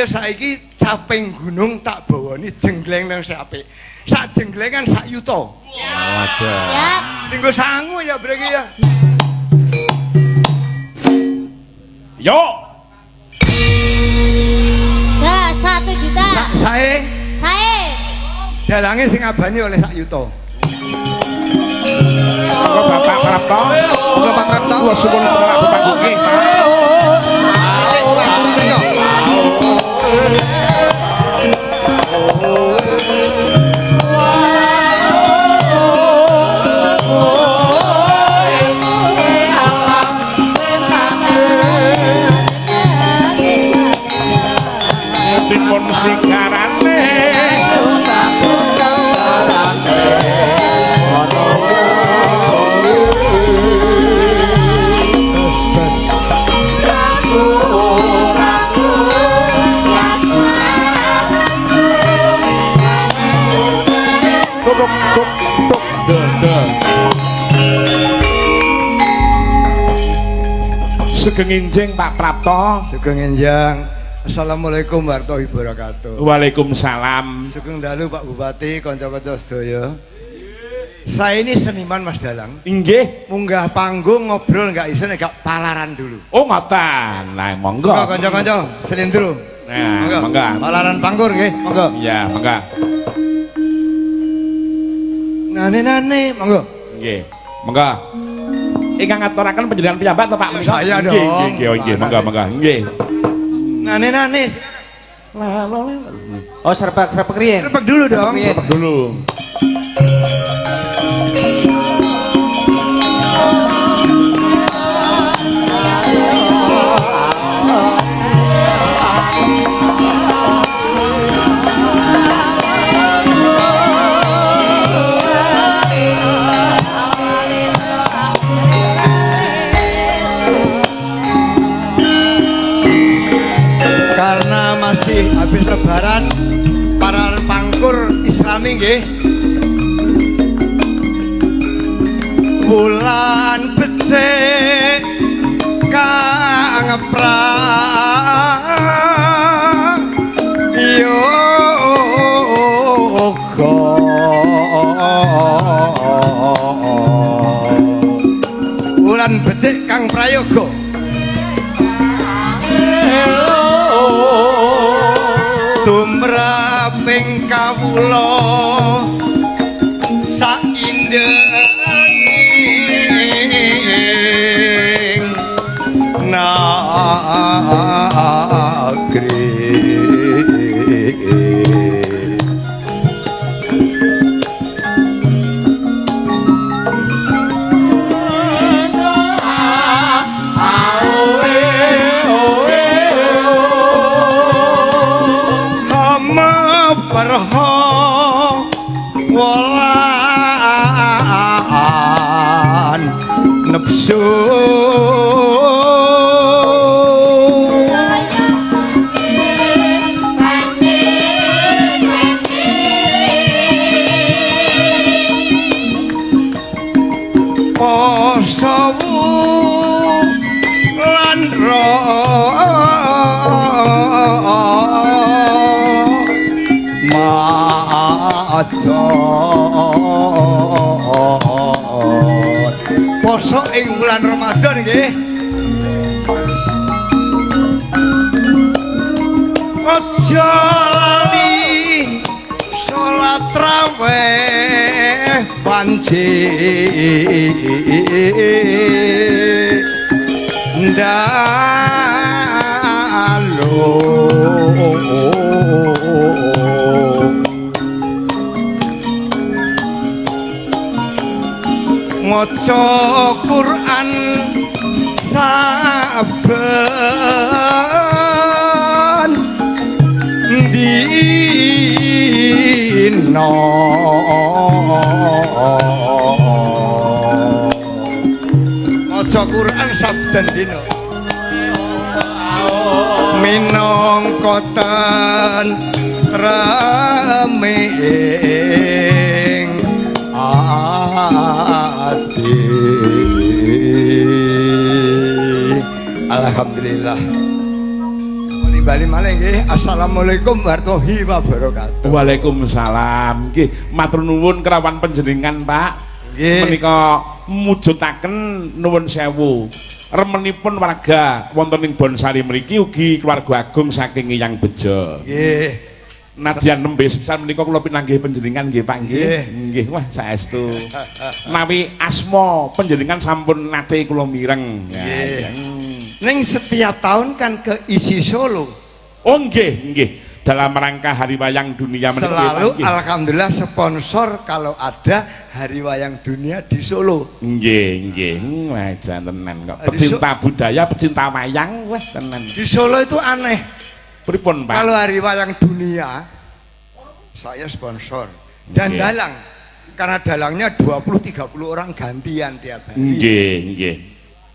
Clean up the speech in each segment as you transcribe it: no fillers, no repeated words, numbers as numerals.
Saiki caping gunung tak bawani jenggleng nang apik. Sak jenglengan sak yuta. Waduh. Siap. Tinggo sangu ya breki ya. Yo. Ya, 1 juta. Sae Sae. dalange sing abani oleh sak yuta. Monggo Bapak Prapto. Monggo Pak Prapto. Kula suwun Prabu Panggung. Dipun sikarane Sugeng enjing Pak Prapto. Sugeng enjang. Assalamualaikum warahmatullahi wabarakatuh. Waalaikumsalam. Sugeng dalu Pak Bupati, kanca-kanca sedaya. Saya ini seniman Mas Dalang. Inggih. Munggah panggung ngobrol nggak iso nek gak palaran dulu. Oh ngoten. Nah, monggo. Monggo kanca-kanca selindro. Nah, monggo. Palaran panggur nggih, monggo. Iya, monggo. Nane monggo. Nggih. Monggo. Ingkang ngaturaken panjenengan piyambak to Pak? Saya dong. Nggih, monggo. Nggih. Nane. Oh, serpek riyen. Repek dulu dong. Serpek dulu. Karena masih habis lebaran, para pangkur Islami nggih. Bulan becik kang prang yoga bulan becik kang prayoga tumraping kawula saindenging nagri. Walaan nepsu posowu lan poso ing bulan Ramadan nggih. Aja lali salat raweh panci ndalu maca Quran saben dina maca Quran saben dina minangka tentreming ati. Alhamdulillah. bali malih nggih. Assalamualaikum warahmatullahi wabarakatuh. Waalaikumsalam. Nggih, matur nuwun kerawan panjenengan, Pak. Nggih. Menika mujudaken nuwun sewu. Remenipun warga wonten ing Bonsari mriki ugi keluarga agung saking Eyang Bejo. Nggih. Nadyan nembe sepisan menika kula pinanggih panjenengan nggih Pak nggih. Nggih. Nggih, wah saestu. Mawi asma panjenengan sampun nate kula mireng. Nggih. Ning setiap tahun kan ke isi Solo. Oh nggih, nggih. Dalam rangka Hari Wayang Dunia menika Selalu nggih, Pak, nggih. alhamdulillah sponsor kalau ada Hari Wayang Dunia di Solo. Nggih, nggih. Wah, tenan kok. Di Pecinta budaya, pecinta wayang, wah tenan. Di Solo itu aneh. Pripun, Pak? Kalau Hari Wayang Dunia saya sponsor dan Nggih. dalang. Karena dalangnya 20-30 orang gantian tiap hari. Nggih, nggih.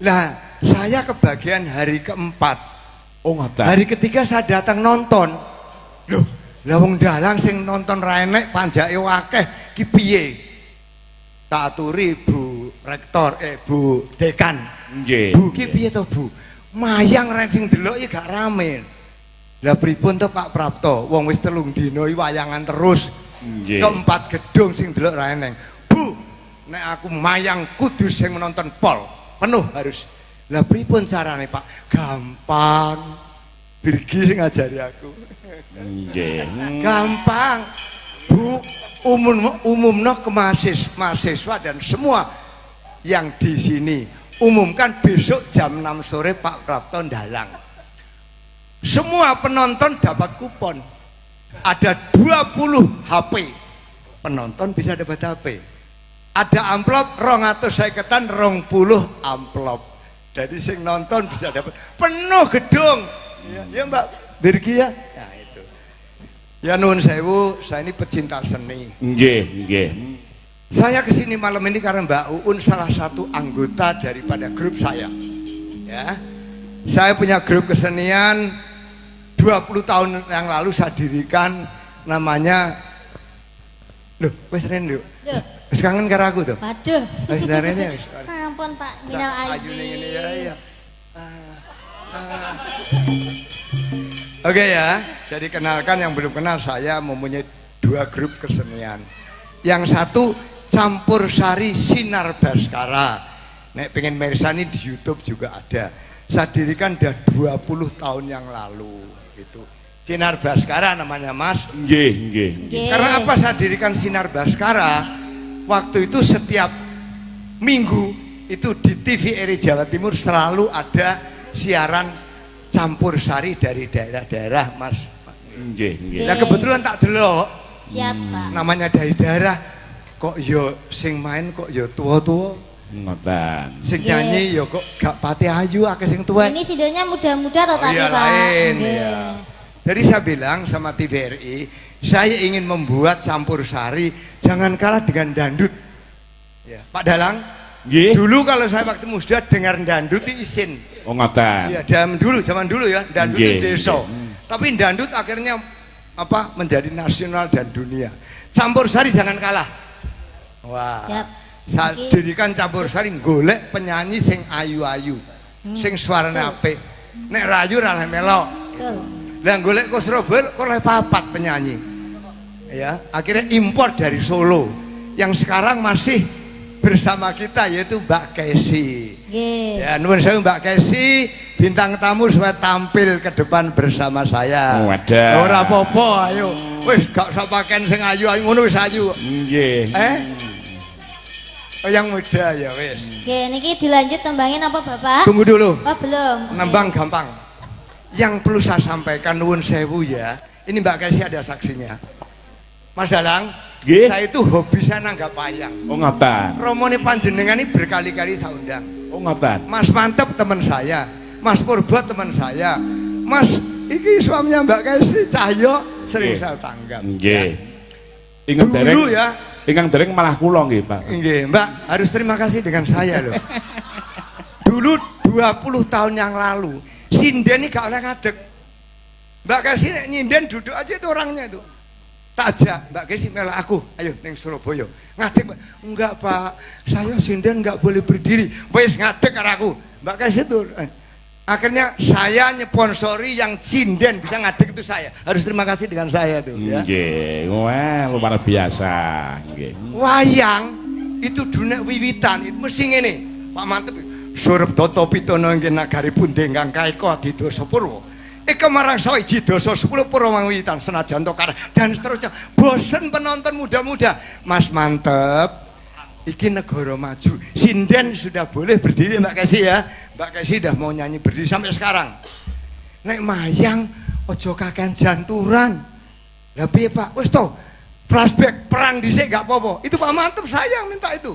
Nah, saya kebagian hari keempat. Oh, ngoten. Hari ketiga saya datang nonton. Loh, lah wong dalang sing nonton ra enek panjake akeh ki piye? Tak aturi Bu Rektor, Bu Dekan. Nggih. Bu ki piye to, Bu? Mayang rek sing delok ya gak rame. Lah pripun to Pak Prapto? Wong wis 3 dina iki wayangan terus. Nggih. Keempat gedung sing delok ra eneng. Bu, nek aku mayang kudu sing menonton pol. Penuh harus. Lah pripun carane, Pak? Gampang. Birgi sing ngajari aku. Nggih. Gampang. Bu, umumno ke mahasiswa dan semua yang di sini umumkan besok jam 6 sore Pak Prapto dalang. Semua penonton dapat kupon. Ada 20 HP. Penonton bisa dapat HP. Ada amplop 250-an 20 amplop. Jadi sing nonton bisa dapat penuh gedung. Ya Mbak Birgi ya. Nah itu. Ya nuwun sewu, saya ini pecinta seni. Nggih, nggih. Saya kesini malam ini karena Mbak Uun salah satu anggota daripada grup saya. Ya, saya punya grup kesenian 20 tahun yang lalu saya dirikan, namanya loh, wes Ren yuk. Loh. Wes kangen karo aku tuh. Waduh. Wes Rene wes. Sampun Pak, minal Ayu ning ngene ya. aizin. Ya. Oke ya, jadi kenalkan yang belum kenal, saya mempunyai 2 grup kesenian. Yang satu Campur Sari Sinar Baskara. Nek pengen mersani di YouTube juga ada. Saya dirikan udah 20 tahun yang lalu gitu. Sinar Baskara namanya Mas. Nggih, nggih. Nggih. Karena apa saya dirikan Sinar Baskara? Waktu itu setiap minggu itu di TVRI Jawa Timur selalu ada siaran campur sari dari daerah-daerah, Mas. Nggih, nggih. Nah kebetulan tak delok Siap Pak. namanya dari daerah kok yo sing main kok yo tua-tua, Ngoten. sing Nggih. nyanyi yo kok gak pati ayu akeh sing tua. Ini sidolnya muda-muda atau tadi iya Pak? lain Nggih. ya. Jadi saya bilang sama TVRI, saya ingin membuat campur sari jangan kalah dengan dangdut. Ya, Pak Dalang. Nggih. Dulu kalau saya waktu muda dengar dangdut itu isin. Oh, ngoten. Iya, zaman dulu ya, dangdut Nggih. di desa. Tapi dangdut akhirnya apa menjadi nasional dan dunia. Campur sari jangan kalah. Wah. Siap. Saya Oke. dirikan campur sari golek penyanyi sing ayu-ayu, sing suarane apik. Nek rayu ra oleh melok. Betul. Lah golek ke Surabaya kok oleh 4 penyanyi. Ya, akhirnya impor dari Solo. Yang sekarang masih bersama kita yaitu Mbak Kesi. Nggih. Ya, nuwun sewu Mbak Kesi, bintang tamu supaya tampil ke depan bersama saya. Wadah. Ora apa-apa, ayo. Wis gak usah pakaian sing ayu-ayu ngono wis ayu. Nggih. Oh, yang muda ya wis. Nggih, niki dilanjut tembangin apa Bapak? Tunggu dulu. Oh, belum. Nembang gampang. Yang perlu saya sampaikan nuwun sewu ya. Ini Mbak Kesi ada saksinya. Mas Dalang, Nggih. saya itu hobi saya nanggap wayang. Oh, ngoten. Romone panjenengan ini berkali-kali saya undang. Oh, ngoten. Mas Mantep teman saya, Mas Purba teman saya, Mas iki suaminya Mbak Kesi Cahyo sering Nggih. saya tanggap. Nggih. Ingat dereng. Dulu ya, Ingkang dereng malah kula nggih, Pak. nggih Mbak harus terima kasih dengan saya loh. Dulu 20 tahun yang lalu, sinden ini gak oleh ngadeg. Mbak Kesi nek nyinden duduk aja itu orangnya itu. Tak ajak Mbak Kesi melok aku, ayo neng Surabaya. Ngadeg, Mbak. Enggak Pak, saya sinden enggak boleh berdiri. Wes ngadeg karo aku. Mbak Kesi itu Akhirnya saya nyponsori yang sinden bisa ngadeg itu saya. Harus terima kasih dengan saya tuh ya. Nggih, wah luar biasa. Nggih. Wayang itu dunia wiwitan itu mesti ngene. Pak Mantep surep Toto Pitono nggih nagari pundi ingkang kaeka didosa purwa. Eka marang sawiji dosa 10 purwa wiwitan senajan tokar dan seterusnya. Bosen penonton muda-muda. Mas Mantep iki negara maju. Sinden sudah boleh berdiri Mbak Kesi ya. Mbak Kesi udah mau nyanyi berdiri sampai sekarang. Nek mayang ojo kakean janturan. Lah piye Pak? Wis to. Flashback perang dhisik gak apa-apa. Itu Pak Mantep saya yang minta itu.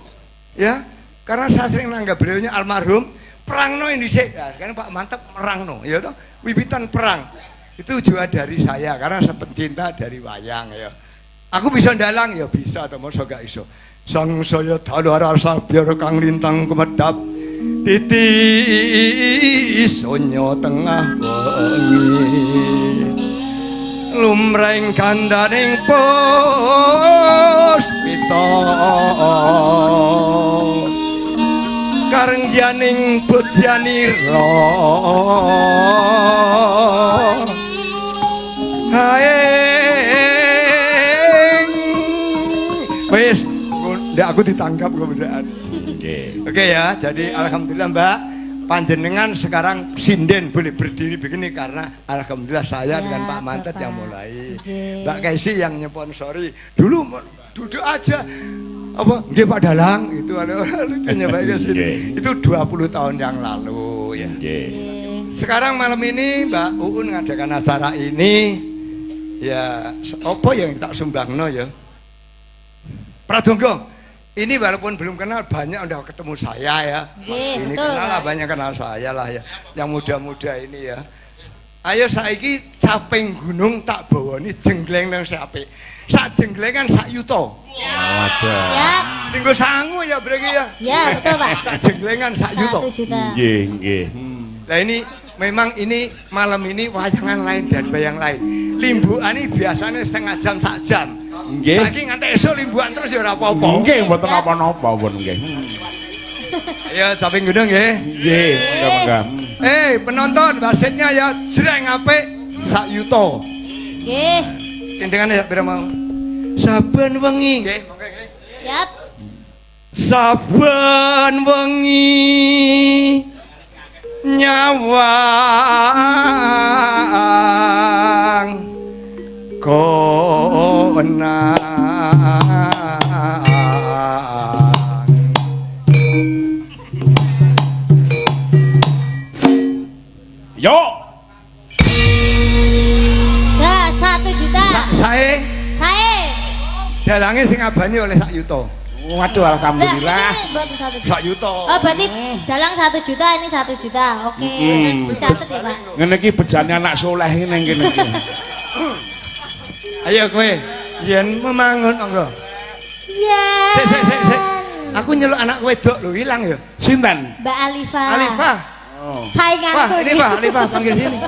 Ya. Karena saya sering nanggap beliaunya almarhum, perangno dhisik. Ya, sekarang Pak Mantep merangno, ya toh. Wiwitan perang. Itu juga dari saya karena saya pencinta dari wayang ya. Aku bisa ndalang ya bisa to, mosok gak iso. Sang saya dalara sabyar kang lintang kumedhap titi sonyo tengah wengi lumrahing gandaning puspita karengjaning budyanira haeng wis ndak aku ditangkap kemudian. Oke ya, jadi alhamdulillah Mbak, panjenengan sekarang sinden boleh berdiri begini karena alhamdulillah saya dengan Pak Mantet yang mulai. Mbak Kaisi yang nyponsori. Dulu duduk aja. Apa? Nggih Pak Dalang itu lucunya Mbak Kaisi. Itu 20 tahun yang lalu ya. Sekarang malam ini Mbak Uun ngadakan acara ini ya apa yang tak sumbangno ya? Pradongga. Ini walaupun belum kenal banyak udah ketemu saya ya. Ini betul, kenal lah banyak kenal saya lah ya. Yang muda-muda ini ya. Ayo saiki caping gunung tak bawani jenggleng nang sapik. Sak jenglengan sak yuta. Waduh. Siap. Tinggo sangu ya breki ya. Ya, betul Pak. Sak jenglengan sak yuta. 1 juta. Nggih, nggih. Nah ini memang ini malam ini wayangan lain dan bayang lain. Limbukan ini biasanya setengah jam sak jam. Nggih. Saiki nganti esuk limbukan terus ya ora apa-apa. Nggih, mboten napa-napa pun nggih. Ya caping gunung nggih. Nggih, monggo-monggo. Penonton wasitnya ya jreng apik sak yuta. Nggih. Tindengane ya pira mau. Saben wengi nggih. Monggo nggih. Siap. Saben wengi nyawang konang Yo. Ya, 1 juta. Sae dalange sing abani oleh sak yuta. Waduh, alhamdulillah. Sak yuta. Oh, berarti dalang 1 juta, ini 1 juta. Oke. Dicatat ya, Pak. Ngene iki bejane anak soleh iki ning kene iki. Ayo kowe, yen memangun monggo. Ya. Sik. Aku nyeluk anak wedok lho ilang ya. Sinten? Mbak Alifah. Alifah. Sainganku. Wah, ini Pak Alifah panggil sini.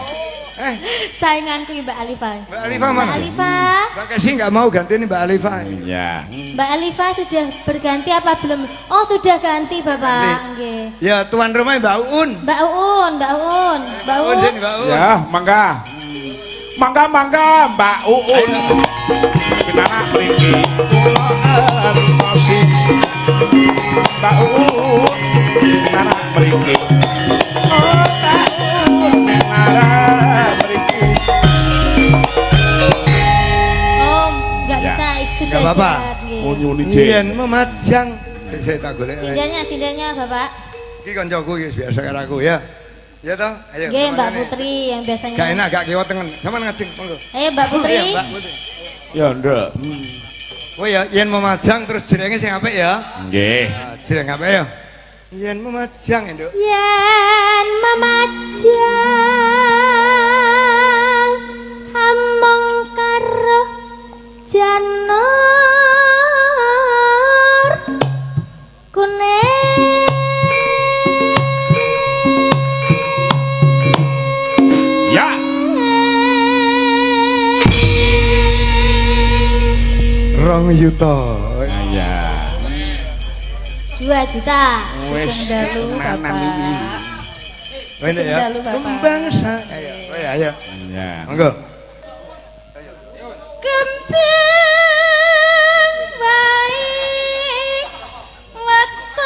Sainganku Mbak Alifah. Mbak Alifah mana? Mbak Alifah. Mbak Kesi nggak mau ganti nih Mbak Alifah. Iya. Mbak Alifah sudah berganti apa belum? Oh, sudah ganti Bapak. Nggih. Ya tuan rumah Mbak Uun. Mbak Uun. Sini Mbak Uun. Ya, mangga. Mangga Mbak Uun. Kita nak mriki. Mbak Uun. Kita nak mriki. Oh, Mbak Uun. Oh, nggak Ya. bisa sudah. Nggak apa-apa. Oh, nyuni Jen. Yen memajang. Saya tak golek. Sindannya Bapak. Iki kancaku iki biasa karo aku ya. Ya toh, ayo. Nggih, Mbak kemana nih? Putri yang biasanya. Gak enak, gak kiwat tengen. Sama ngajeng, monggo. Ayo Mbak Putri. Iya, Mbak Putri. Ya, nduk. Oh ya, yen memajang terus jenenge sing apik ya. Nggih. Nah, jeneng apik ya. Yen memajang ya, Nduk. Yen memajang among karo janur kuning. Ya. Rong yuta. Ya. 2 juta. Wes, Sugeng dalu tenanan Bapak. iki. Ini ya. Dalu, Bapak. Kembang saya. Ayo. Ya. Monggo. Kembang baik weton.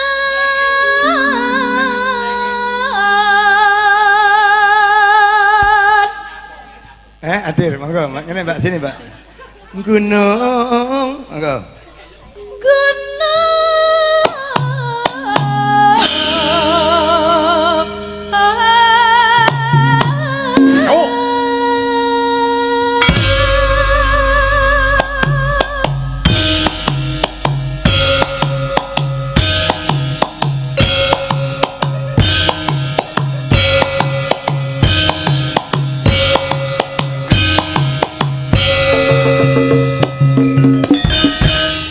Adir, monggo. Ngene Mbak sini, Mbak. Gunung. Monggo.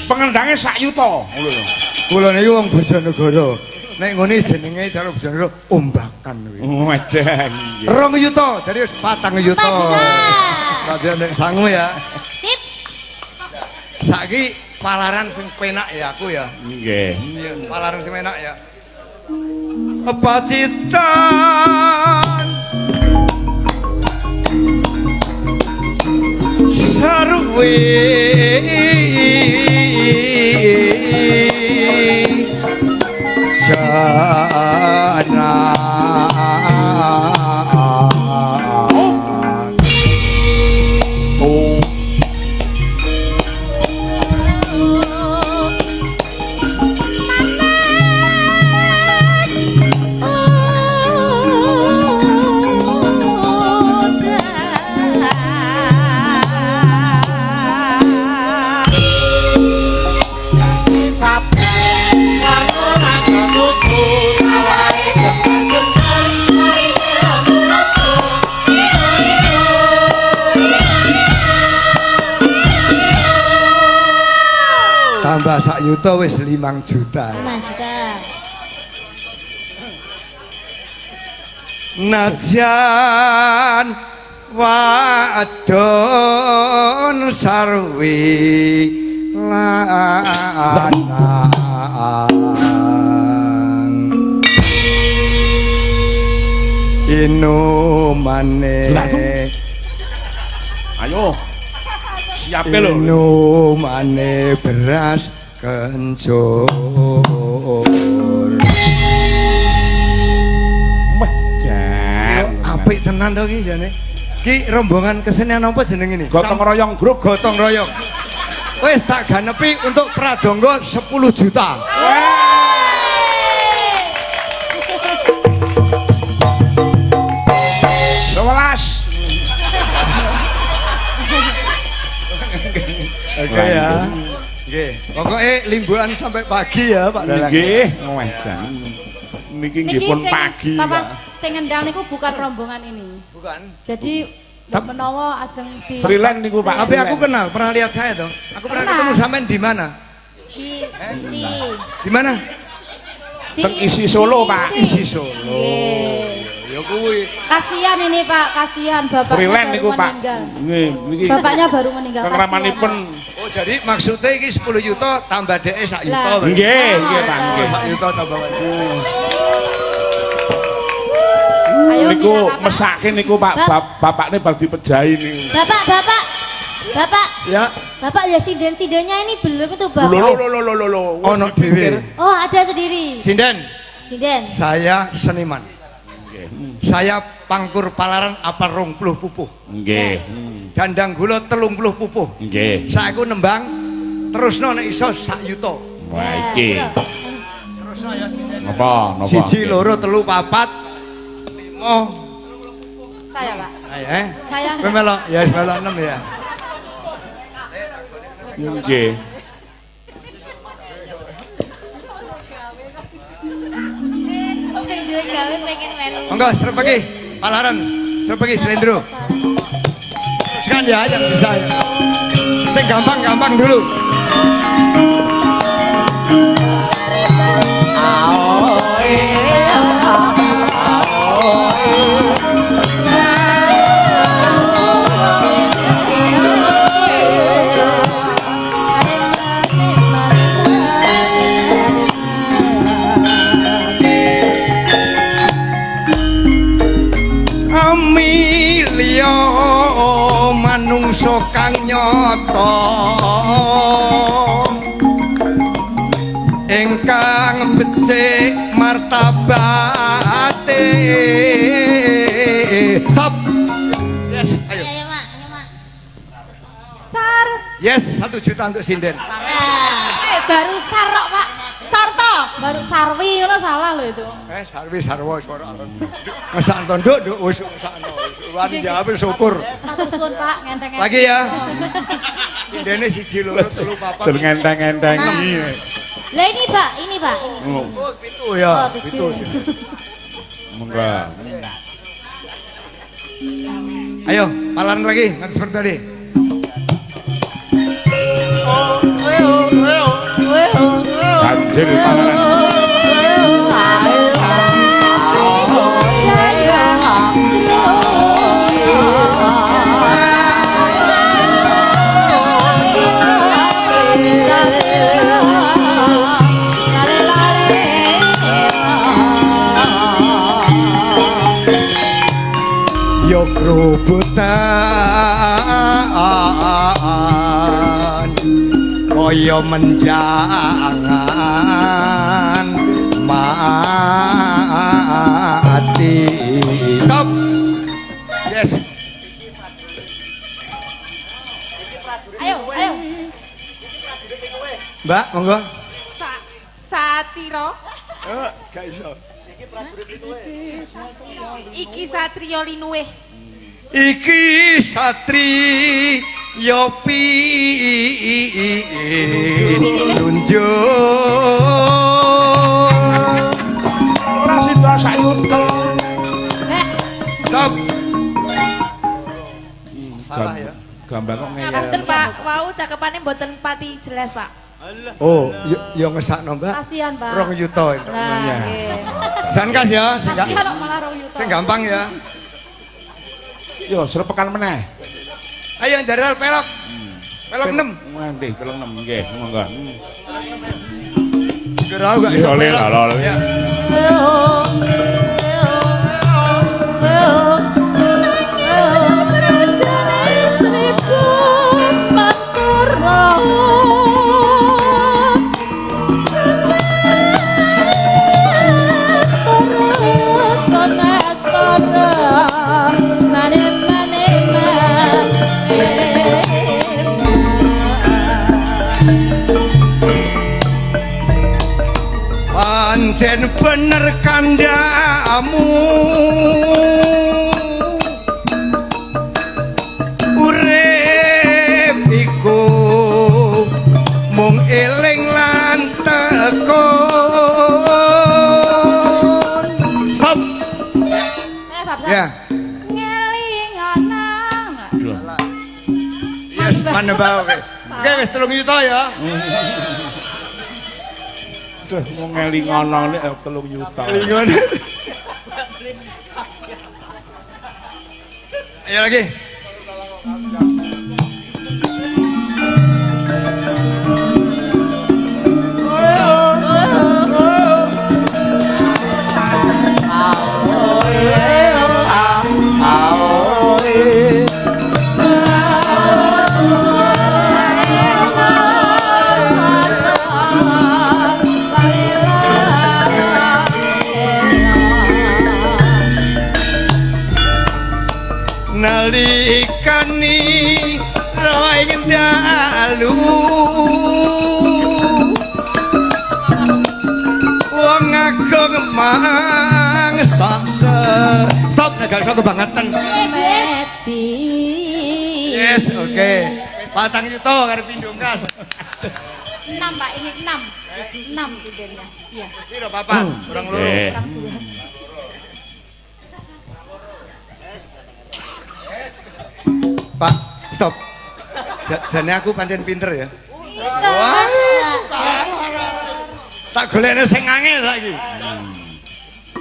Pengendangnya sak yuta. Kula niku wong Bojonegoro. Nek ngene jenenge cara Bojonegoro ombakan kuwi. Wadah. 2 yuta, jadi wis 4 yuta. Pak Juta. Rada nek sangu ya. Sip. Saiki palaran sing penak ya aku ya. Nggih. Iya, palaran sing enak ya. Pacitan sarwe jana tambah sak yuta wis 5 juta. 5 juta. Najan wadon sarwi lanang inumane Ayo. Siape lho. inumane beras kencur. Wah, jan. Apik tenan to iki jane. Ki rombongan kesenian apa jeneng ini? Gotong royong grup. Gotong royong. Wis tak ganepi untuk pradonga 10 juta. Oke ya. Nggih. Pokoke limbuan sampai pagi ya Pak Dalang. Nggih, wah jan. Niki nggih pun pagi. Bapak Pak. sing ngendang niku bukan rombongan ini. Bukan. Jadi menawa ajeng di Freelance niku Pak. Tapi aku kenal, pernah lihat saya dong. Aku pernah ketemu sampean di mana? Di isi. Di mana? Teng isi Solo, Pak. Isi Solo. Ya kuwi. Kasihan ini Pak, kasihan bapaknya Freelance baru niku Pak. meninggal. Nggih, niki. Bapaknya baru meninggal. Kang ramanipun Oh, jadi maksudnya iki 10 juta tambah DE sak yuta. Lah. berarti. nggih, nggih Pak, nggih. Sak yuta tambah. Ayo Niku Mila, Bapak. mesake niku Pak, bapakne bal dipejahi niku. Bapak, Ya, Bapak ya sinden-sindennya ini belum itu Bapak. Lho. ono dhewe. Oh, ada sendiri. Sinden, Sinden. saya seniman. Saya pangkur palaran apal 20 pupuh. Nggih. Dandang gula 30 pupuh. Nggih. Saeku nembang terusno nek iso sak yuta. Wah iki. Terusno ya sinden. Napa? Siji, loro, telu, papat, lima. Saya Pak. Ayo Saya Kowe melok, ya wis melok 6 ya. Nggih. Sing duwe gawe pengen melu. Monggo serep lagi palaran, serep lagi Slendro. Teruskan ya yang bisa ya. Sing gampang-gampang dulu. ingkang nyata ingkang becik martabate. Stop. Yes, ayo. Ayo mak, ayo mak. Sar. Yes, 1 juta untuk sinden. Baru sarok Pak. Sarto. Baru sarwi ngono salah loh itu. Sarwi sarwa suara alon. Ngesakno nduk wis ngesakno. Wan jawab syukur. Matur suwun Pak, ngenteng-ngenteng. Lagi ya. Sindene 1 2 3 4. Tur ngenteng-ngenteng iki. Lah ini Pak, ini Pak. Oh, pitu ya. Oh, Pitu. Monggo. Ayo, palan lagi, nggak seperti tadi. Banjir panganan. Yo kerubutan koyo menjangan mati. Stop. Yes. Ayo, ayo. Mbak, monggo. Satiro Gak iso. iki Satrio Linuwe Iki satri yopi lunjuk. Ora sida sayutel. Stop. Salah ya. Gambar kok ngeyel. ngapunten Pak wau cakepane mboten pati jelas Pak. Oh, yo ngesakno Mbak. Kasihan Pak. 2 juta itu. Nah, nggih. Sankas ya, Kasihan kok malah 2 juta. sing gampang ya. Yo srepekan meneh. Ayo jaral pelok. Pelok 6. Nganti pelok 6 nggih, monggo. Kira gak iso Iso le pelok. lho. Ya. Pancen bener kandamu urip iku mung eling lan tekon. Stop. Saya bablas. Ya. Ngeling anang. Yes, mana bae. Oke, wis 3 juta ya. Duh, mau ngeling ngono nek 3 juta. Lingon. Ayo lagi. Nalikani roing dalu wong agung mangsa. Stop, gak iso kebangetan. Meti. Yes, oke. 4 juta karo pindungkas. 6 Pak, ini 6. 6 tidurnya. Iya. Piro papan? Kurang loro. Nggih. Pak, stop. Jane aku pancen pinter ya. Wah. Tak golekne sing angel saiki.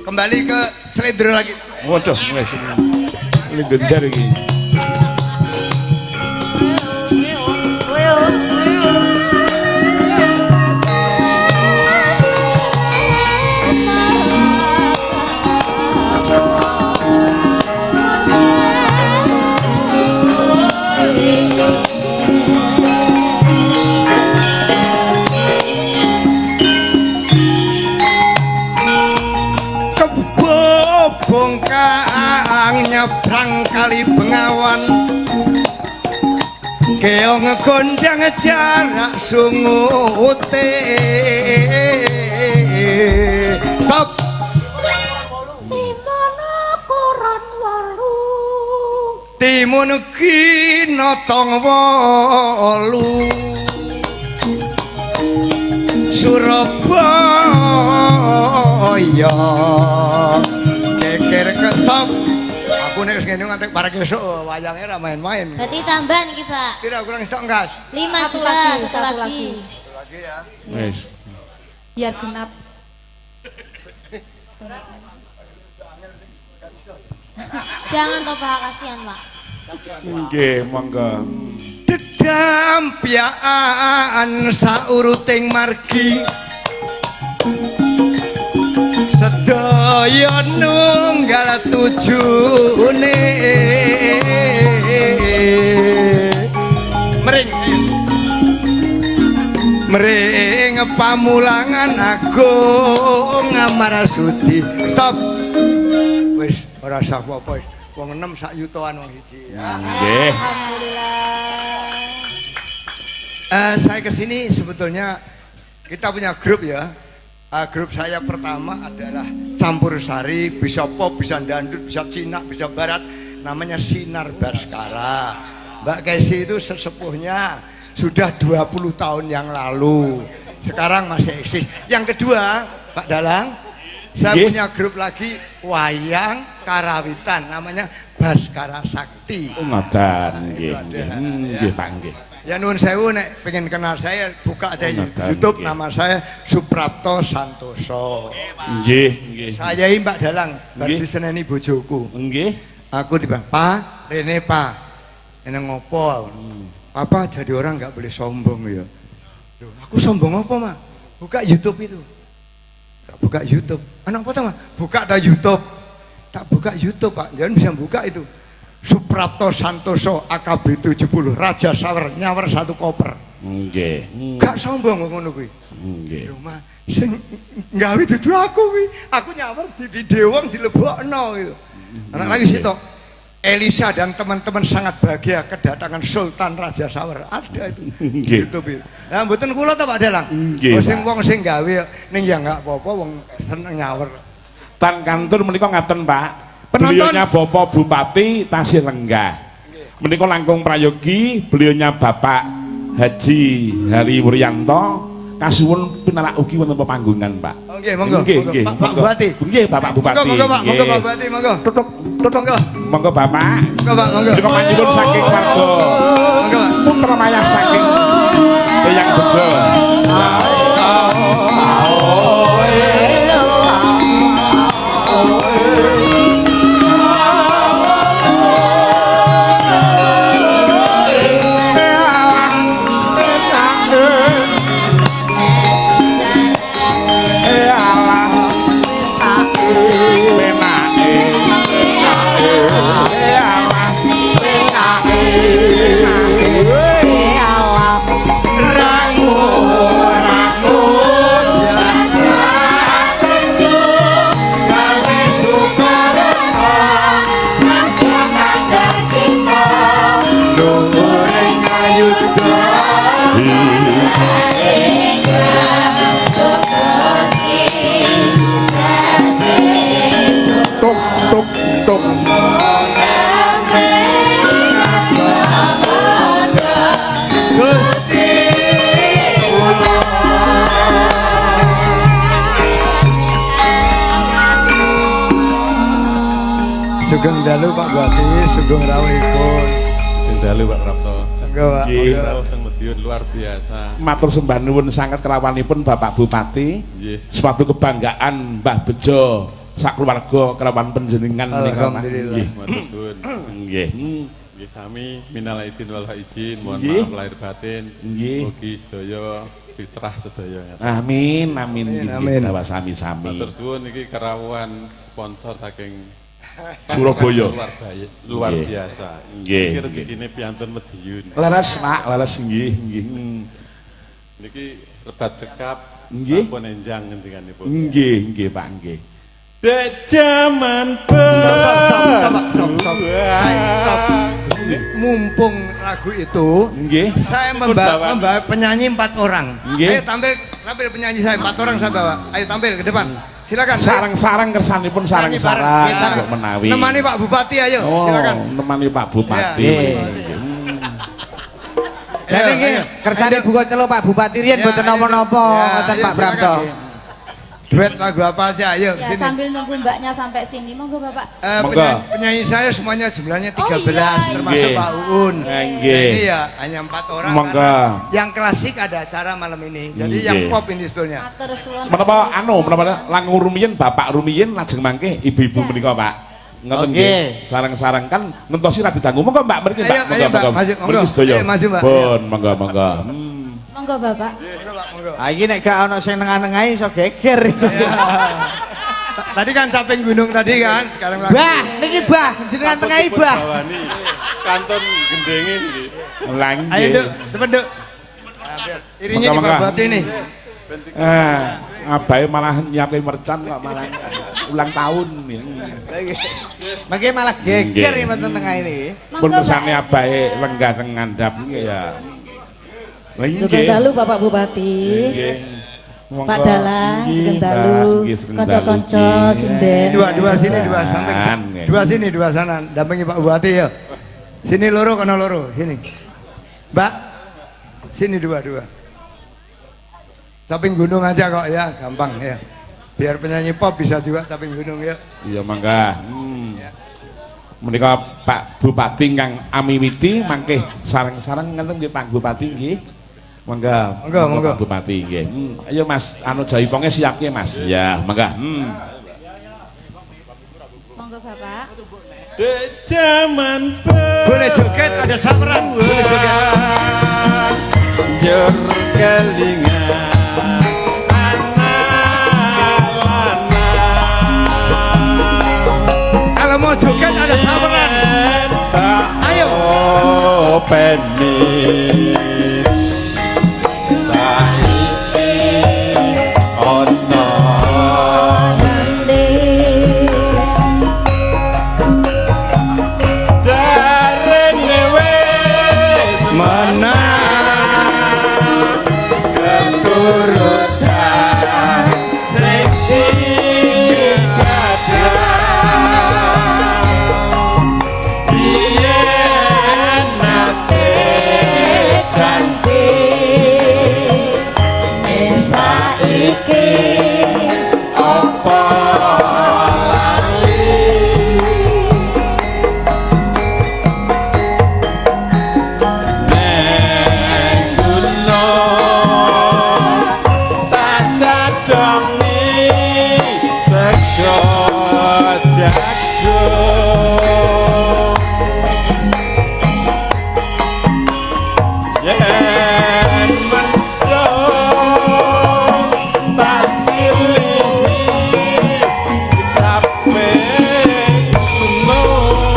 Kembali ke slendro lagi. Waduh, wis ini gendar iki. nyebrang kali Bengawan keong gondang jarak sungute. Stop. Timana koran walu. Timun kinotong wolu. Surabaya keker ke stop. Aku nek wis ngene nganti bareng esuk wayange ra main-main. Berarti tambahan iki, Pak. Kira kurang stok gas. 5 Satu juta lagi, satu satu lagi. Lagi ya. Wis. Biar genap. Jangan toh Pak, kasihan, Pak. Nggih, monggo. Dedampiaan sauruting margi sedaya nunggal tujune mring pamulangan agung Amarasudi. Stop. Wis ora usah apa-apa. Wong 6 sak yutoan wong siji ya. Nggih. Saya kesini sebetulnya kita punya grup ya. Grup saya pertama adalah campur sari, bisa pop, bisa dandut, bisa Cina, bisa barat. Namanya Sinar Baskara. Mbak Kesi itu sesepuhnya sudah 20 tahun yang lalu. Sekarang masih eksis. Yang kedua, Pak Dalang, saya punya grup lagi wayang karawitan namanya Baskara Sakti. Ngoten nggih. Nggih, Pak nggih. Ya nuwun sewu nek pengen kenal saya buka ada YouTube nama saya Suprapto Santoso. Nggih, nggih. Saya ini Mbak Dalang, berarti seneni bojoku. Nggih. Aku tiba, Pak, Rene Pak. Ini ngopo? Papa jadi orang nggak boleh sombong ya. Loh, aku sombong apa, Mak? Buka YouTube itu. Tak buka YouTube. Anak apa tuh, Mak? Buka ada YouTube. Tak buka YouTube, Pak. Jangan bisa buka itu. Suprapto Santoso AKB 70 Raja Sawer nyawer 1 koper. Nggih. Gak sombong ngono kuwi. Nggih. Lho Mas, sing gawe dudu aku kuwi. Aku nyawer di video wong dilebokno gitu. Anak lagi situ. Elisa dan teman-teman sangat bahagia kedatangan Sultan Raja Sawer. Ada itu. Nggih. YouTube itu. Lah mboten kula to Pak Dalang. Nggih, Sing Pak. wong sing gawe ning ya enggak apa-apa wong seneng nyawer. Tan kantor menika ngaten, Pak. Penonton. Beliaunya Bapak Bupati Tasih Lenggah. Menika langkung prayogi, beliaunya Bapak Haji Hari Wuryanto kasuwun pinalak ugi wonten pepanggungan, Pak. Oh nggih, monggo. Nggih, Monggo. nggih. Pak Bupati. Nggih, Bapak Bupati. Monggo Pak, monggo Pak Bupati, monggo. Tutuk, tutuk. Monggo Bapak. Monggo Pak, monggo. Menika panjenengan saking warga Monggo Pak. putra mayah saking Eyang Bejo. Tuk tuk tuk. Gusti Sugeng dalu Pak Bupati, sugeng rawuhipun. Sugeng dalu Pak Prapto. Monggo Pak. Nggih. Rawuh teng Madiun luar biasa. Matur sembah nuwun sanget kerawanipun Bapak Bupati. Nggih. Suatu kebanggaan Mbah Bejo sak keluarga kerawan panjenengan menika. Alhamdulillah. Nggih. Matur suwun. Nggih. Nggih sami minal aidin wal faizin, mohon Nggih. maaf lahir batin. Nggih. Mugi sedaya fitrah sedaya. Amin, amin, Amin, amin. amin. Sami-sami. Matur suwun iki kerawuhan sponsor saking Surabaya. luar Nggih. biasa. Nggih, Iki nggih. rezekine piantun Madiun. Leres, Pak, leres nggih, nggih. Niki rebat cekap Nggih. sampun enjang ngendikanipun. Nggih, nggih, Pak, nggih. Dek jaman Stop. Mumpung lagu itu, Nggih. saya Bawa. membawa penyanyi 4 orang. Nggih. Ayo tampil penyanyi saya 4 orang saya bawa. Ayo tampil ke depan. Silakan. Sarang-sarang kersanipun Nyanyi bareng. sarang-sarang Iya. kok menawi. Nemani Pak Bupati ayo. Oh, Silakan. nemani Pak Bupati. Iya. Jadi Ayo, nggih, ayo. kersane buka celuk Pak Bupati riyen Ya, mboten ayo. napa-napa Ya, ngoten ayo, Pak silakan. Brapto. Duet lagu apa aja ayo Ya sini. sambil nunggu mbaknya sampai sini, monggo Bapak. Monggo. Penyanyi saya semuanya jumlahnya 13 iya. termasuk Nggih. Pak Uun. Nggih. Ini ya hanya 4 orang. Monggo. Karena yang klasik ada acara malam ini. Jadi Nggih. yang pop ini sebetulnya. Matur suwun. Menapa langkung rumiyin Bapak rumiyin lajeng mangke ibu-ibu Ya. menika Pak. Ngoten Oke. nggih. Sarang-sarang kan ngentosi ra didangu. Monggo Mbak mriki Ayo, Mbak. ayo, Mbak, maju, monggo. Mriki sedaya. Ayo, maju, Mbak. Pun monggo. Monggo Bapak. Ah iki nek gak ana sing nengah-nengahi iso geger. Tadi kan samping gunung tadi kan, sekarang lagi. Bah, niki Bah, jenengan tengahi Bah. Bawani kanton gendengin iki. Lah Ayo nggih. Duk, cepet Duk. Iringnya di Monggo, Pak monggo. Bupati nih. Abahe malah nyiapin mercon kok malah ulang tahun. Mangke malah geger Nggih. mboten tengahi niki. Pun Monggo pesane Mbak. abahe lenggah teng ngandhap nggih ya. Lah nggih. Sugeng dalu Bapak Bupati. Nggih. Monggo. Pak Dalang, Nggih, sugeng Mbak. dalu. Nggih, sugeng Kanca-kanca dalu, sinden. Dua sini, dua samping. Nggih. Dua sini, dua sana. Dampingi Pak Bupati ya. Sini loro kono loro, sini. Mbak. Sini dua. Samping gunung aja kok ya, gampang ya. Biar penyanyi pop bisa juga samping gunung ya. Iya mangga. Menika Pak Bupati kang amiwiti mangke sareng-sareng ngenten nggih Pak Bupati nggih. Mangga. Monggo. Pak Bupati nggih. Ayo Mas, anu jaiponge siapke Mas. Ya, mangga. Monggo Bapak. Dek jaman Boleh joget ada saweran. Boleh joget. Jur kelingan Kalau mau joget ada saweran. Ayo. Penin saiki ono jarene wis menang keturutan sing digadang biyen nate janji saiki apa lali neng gunung tak cadongi sego jagung yen mendung tak silihi capek gunung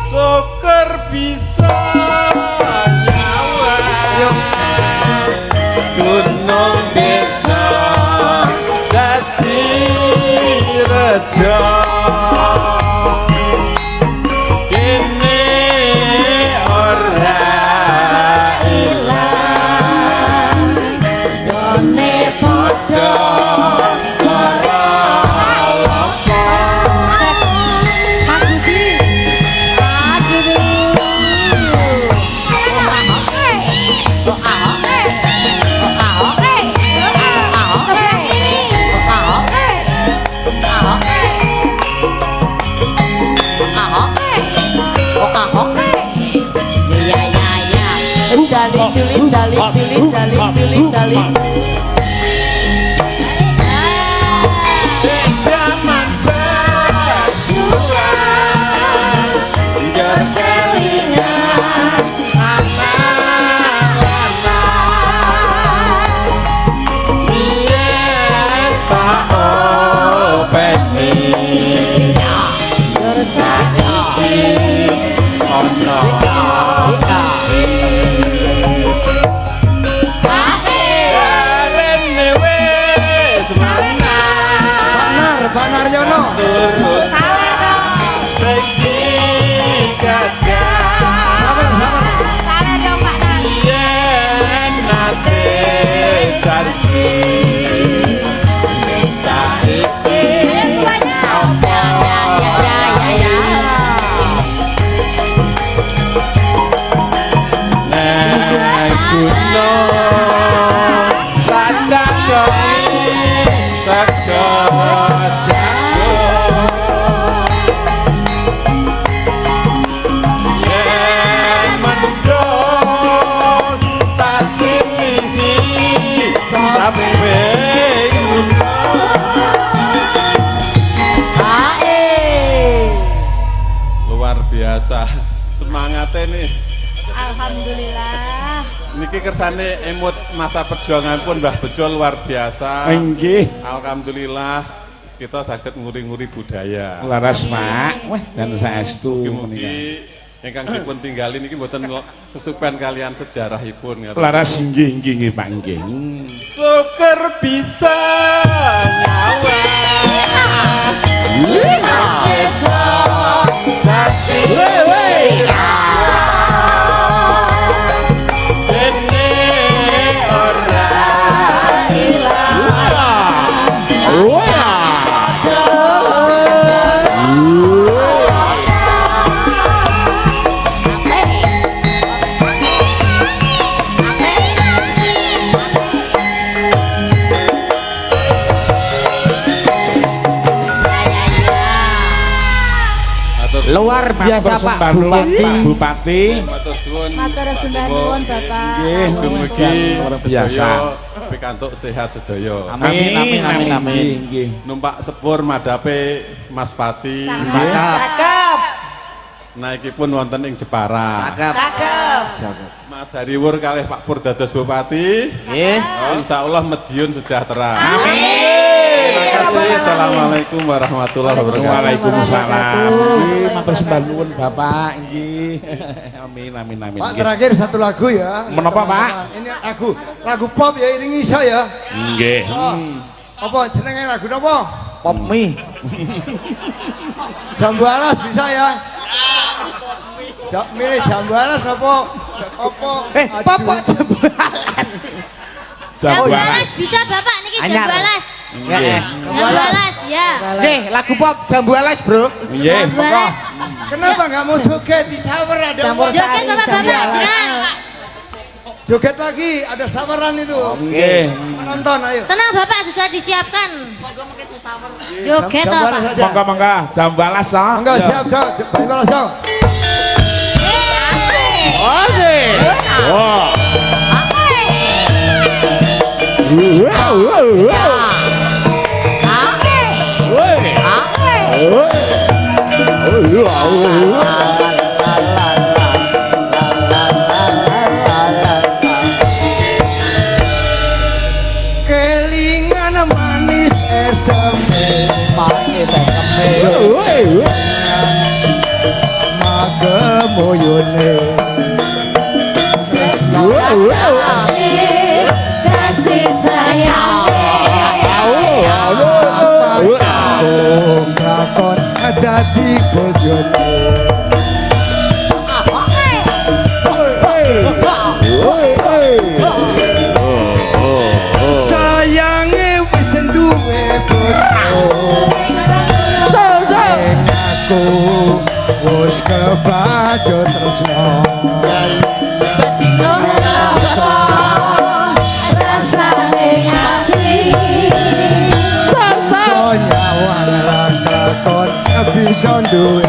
syukur bisa nyawa gunung desa dadi reja kene ora ilang gone padha ora lopo Mas Budi. Daling. Dek jaman berjuang biar kelingan anak-anak biar tak openi saiki ono jarene wis biasa. Semangatnya nih. Alhamdulillah. Niki kersane emut masa perjuangan pun Mbah Bejo luar biasa. Nggih. Alhamdulillah kita saged nguri-nguri budaya. Laras Mak. Wah, dan saestu menika. Mugi-mugi ingkang dipun tinggali niki mboten kesupen kalian sejarahipun. Laras nggih Pak nggih. Syukur bisa nyawa. Luar biasa Pak Bupati. Pak Bupati. Matur suwun. Matur sembah nuwun Bapak. Nggih, Mugi luar biasa. pikantuk sehat sedaya. Amin amin amin amin. Nggih. Numpak sepur madhape Mas Pati. Cakep. Naiki pun wonten ing Jepara. Cakep. Mas Hariwur kalih Pak Pur dados Bupati. Nggih. Insyaallah Madiun sejahtera. Amin. Terima kasih. Assalamualaikum warahmatullahi wabarakatuh. Waalaikumsalam. Nggih, matur sembah nuwun Bapak nggih. Amin amin amin. Pak Nggih. terakhir satu lagu ya. Menapa, Pak? Ini lagu pop ya ini iso ya. Nggih. Apa jenenge lagu napa? Pop mie. Jambu alas bisa ya. Milih jambu alas apa? Pop jambu alas. Jambu alas bisa Bapak niki Anyar. jambu alas. Nggih. Jambu alas ya. Nih, lagu pop jambu alas, Bro. Nggih. Jambu alas. Kenapa nggak mau joget di shower ada? Joget Bapak tenang. Joget lagi ada saweran itu. Nggih. Penonton ayo. Tenang Bapak sudah disiapkan. Joget Jambu alas Bapak. saja. Monggo jam balas to. Enggak siap Jambu alas dong. Wah. Kelingan manis eseme Manis ekeme. magemoyone Kasih sayang. lakon ada di bojone sayange wis duwe bojo aku wis kebajo tresno nyawang lakon bisa duwe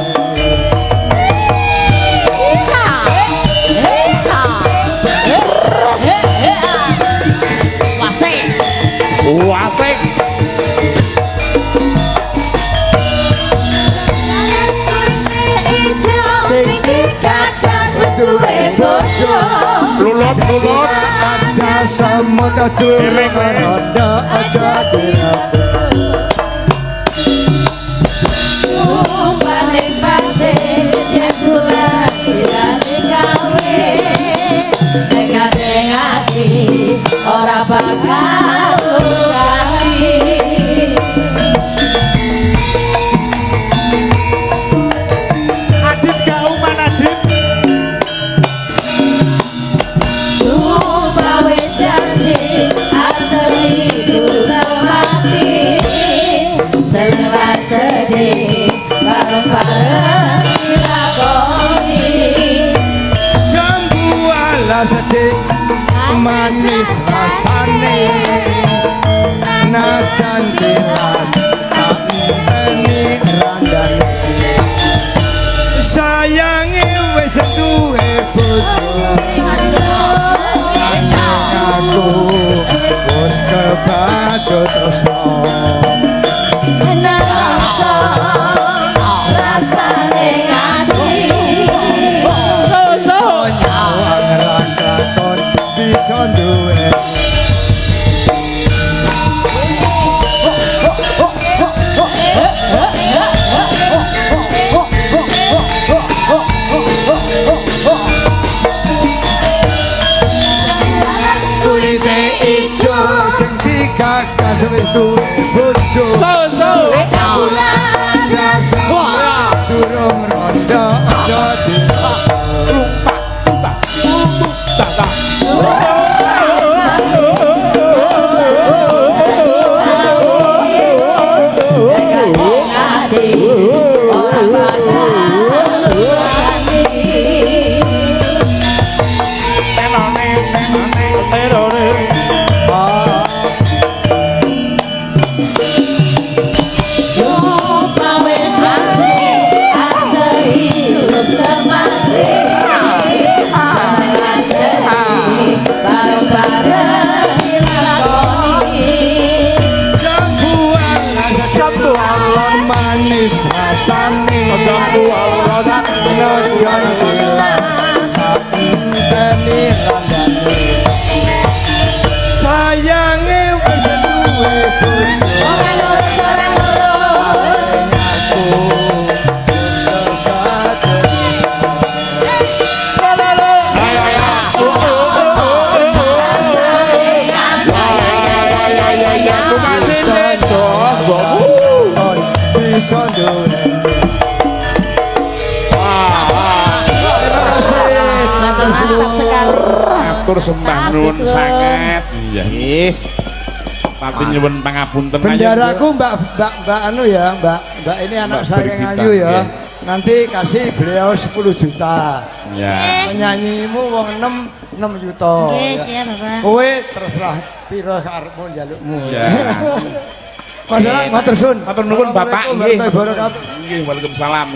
Wasik. Lulot. ada semut Eling, roda aja ora bakal lali. Adit gak uman Adit. Sumpah wis janji asli kudu semati. Seneng sedih bareng-bareng dilakoni. jambu alas sedih manis rasane najan tiras tapi ini randane sayange wis duwe bojo aku wis kebajo tresno Nangsa rasane ati. Enteni landane sayange wis duwe bojo ora lurus ora lurus aku bisa duwe Mantap sekali. Atur sembah nuwun sanget. Iya. Nggih. Tapi nyuwun pangapunten bendaraku mbak anu ya mbak ini anak Mbak saya Brigita, Ngayu ya nggih. nanti kasih beliau 10 juta Ya. penyanyimu wong 6 juta Nggih, siap Bapak. kowe terserah piro karepmu njalukmu Ya. Padahal matur suwun Matur nuwun Bapak Assalamualaikum nggih. warahmatullahi wabarakatuh. Nggih, Waalaikumsalam.